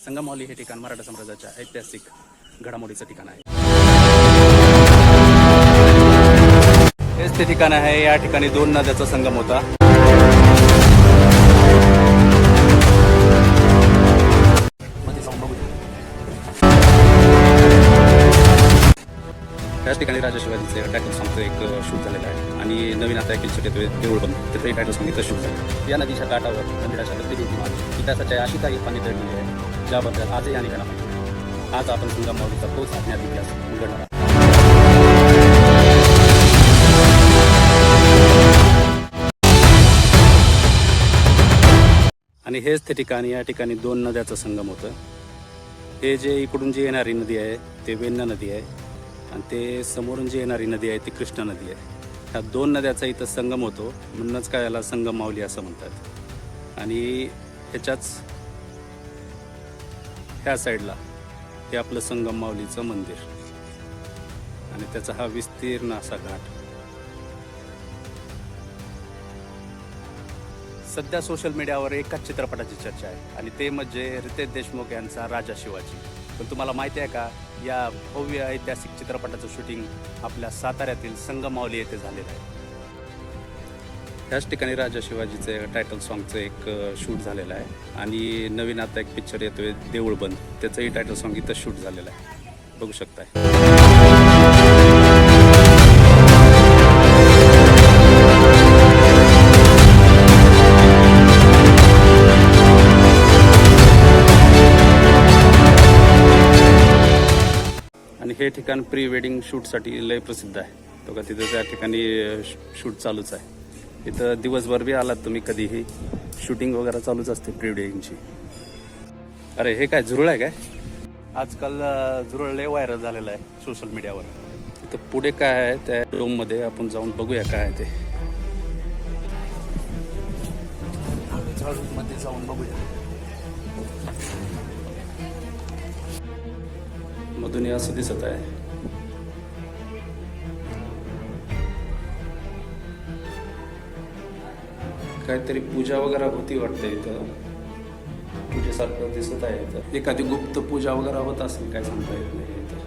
संगमावली हे ठिकाण मराठा साम्राज्याच्या ऐतिहासिक घडामोडीचं ठिकाण आहे. हेच ते ठिकाण आहे. या ठिकाणी दोन नद्याचा संगम होता. त्याच ठिकाणी राजा शिवाजीचे टायटल सॉंगचं एक शूट झालेलं आहे आणि नवीन आता एक पिक्चर येतोय देऊळ बंद, त्याचंही टायटल सॉंग इथं शूट झालं. या नदीच्या काठावर मंदिराच्या दत्तदेवी इतिहासाच्या अशी काही पाणी दडलेली आहे ज्याबद्दल आजही अनेकांना माहिती नाही. आज आपण संगमावलीचा तोच अज्ञात इतिहास उलगडणार आहोत. आणि हेच ते ठिकाणी, या ठिकाणी दोन नद्याचं संगम होतं. हे जे इकडून जी येणारी नदी आहे ते वेण्णा नदी आहे आणि ते समोरून जी येणारी नदी आहे ती कृष्णा नदी आहे. ह्या दोन नद्याचा इथं संगम होतो, म्हणूनच काय याला संगमावली असं म्हणतात. आणि ह्याच्याच ह्या साईडला हे आपलं संगमावलीचं मंदिर आणि त्याचा हा विस्तीर्ण असा घाट. सध्या सोशल मीडियावर एकाच चित्रपटाची चर्चा आहे आणि ते म्हणजे रितेश देशमुख यांचा राजा शिवाजी. पण तुम्हाला माहिती आहे का, या भव्य ऐतिहासिक चित्रपटाचं शूटिंग आपल्या साताऱ्यातील संगमावली येथे झालेलं आहे. त्याच ठिकाणी राजा शिवाजीचे टायटल सॉंगचं एक शूट झालेलं आहे आणि नवीन आता एक पिक्चर येतोय देऊळ बंद, त्याचंही टायटल सॉंग इथं शूट झालेलं आहे, बघू शकताय. आणि हे ठिकाण प्री वेडिंग शूटसाठी लय प्रसिद्ध आहे. तो का तिथं त्या ठिकाणी शूट चालूच आहे. इथं दिवसभर बी आलात तुम्ही कधीही, शूटिंग वगैरे चालूच असते प्री वेडिंगची. अरे हे काय झुरळ आहे काय? आजकाल झुरळ लय व्हायरल झालेलं आहे सोशल मीडियावर. इथं पुढे काय आहे त्या डोममध्ये आपण जाऊन बघूया काय आहे ते. मध्ये जाऊन बघूया. मधून असं दिसत आहे. काहीतरी पूजा वगैरे होती वाटते इथं, पूजेसारखं दिसत आहे. इथं एखादी गुप्त पूजा वगैरे होत असेल, काय सांगता येत नाही. इथं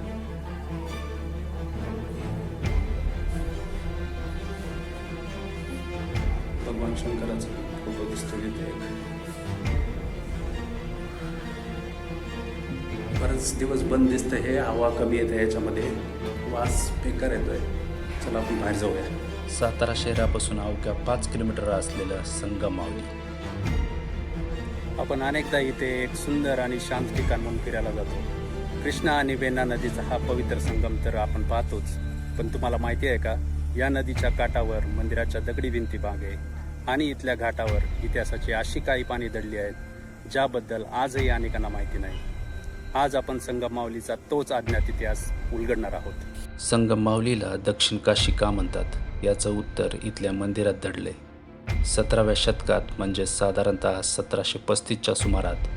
भगवान शंकराचा फोटो दिसतो इथे. बरेच दिवस बंद दिसतं हे, हवा कमी येते ह्याच्यामध्ये, वास बेकार येतोय. चला आपण बाहेर जाऊया. सातारा शहरापासून अवघ्या 5 किलोमीटर असलेलं संगमावली. आपण अनेकदा इथे एक सुंदर आणि शांत ठिकाण म्हणून फिरायला जातो. कृष्णा आणि वेण्णा नदीचा हा पवित्र संगम तर आपण पाहतोच, पण तुम्हाला माहिती आहे का, या नदीच्या काठावर मंदिराच्या दगडी भिंती बागे आणि इथल्या घाटावर इतिहासाची अशी काही पाणी दडली आहेत ज्याबद्दल आजही अनेकांना माहिती नाही. आज आपण संगमावलीचा तोच अज्ञात इतिहास उलगडणार आहोत. संगमावलीला दक्षिण काशी का म्हणतात याचं उत्तर इथल्या मंदिरात दडले. 17व्या शतकात म्हणजे साधारणतः 1735च्या सुमारात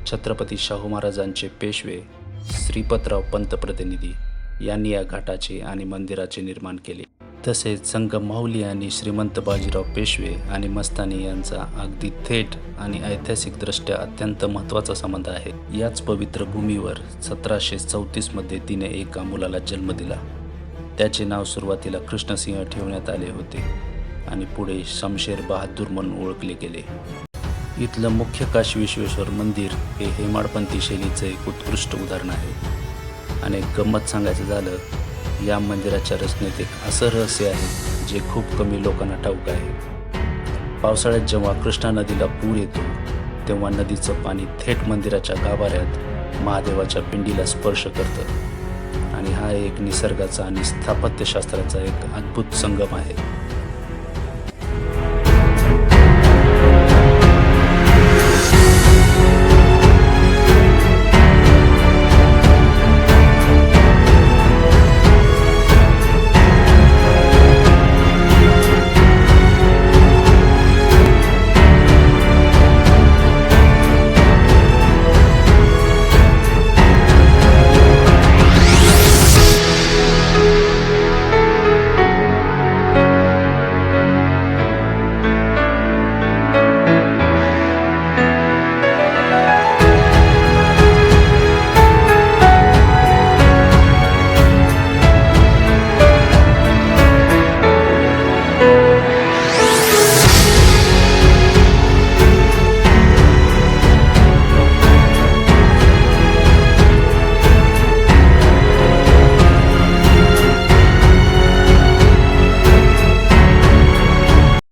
छत्रपती शाहू महाराजांचे पेशवे श्रीपतराव पंत प्रतिनिधी यांनी या घाटाचे आणि मंदिराचे निर्माण केले. तसेच संगमावली आणि श्रीमंत बाजीराव पेशवे आणि मस्तानी यांचा अगदी थेट आणि ऐतिहासिकदृष्ट्या अत्यंत महत्त्वाचा संबंध आहे. याच पवित्र भूमीवर 1734 मध्ये तिने एका मुलाला जन्म दिला. त्याचे नाव सुरुवातीला कृष्णसिंह ठेवण्यात आले होते आणि पुढे शमशेर बहादूर म्हणून ओळखले गेले. इथलं मुख्य काशी विश्वेश्वर मंदिर हे हेमाडपंथी शैलीचं एक उत्कृष्ट उदाहरण आहे. आणि एक गंमत सांगायचं झालं, या मंदिराच्या रचनेत एक असं रहस्य आहे जे खूप कमी लोकांना ठाऊक आहे. पावसाळ्यात जेव्हा कृष्णा नदीला पूर येतो तेव्हा नदीचं पाणी थेट मंदिराच्या गाभाऱ्यात महादेवाच्या पिंडीला स्पर्श करतं आणि हा एक निसर्गाचा आणि स्थापत्यशास्त्राचा एक अद्भुत संगम आहे.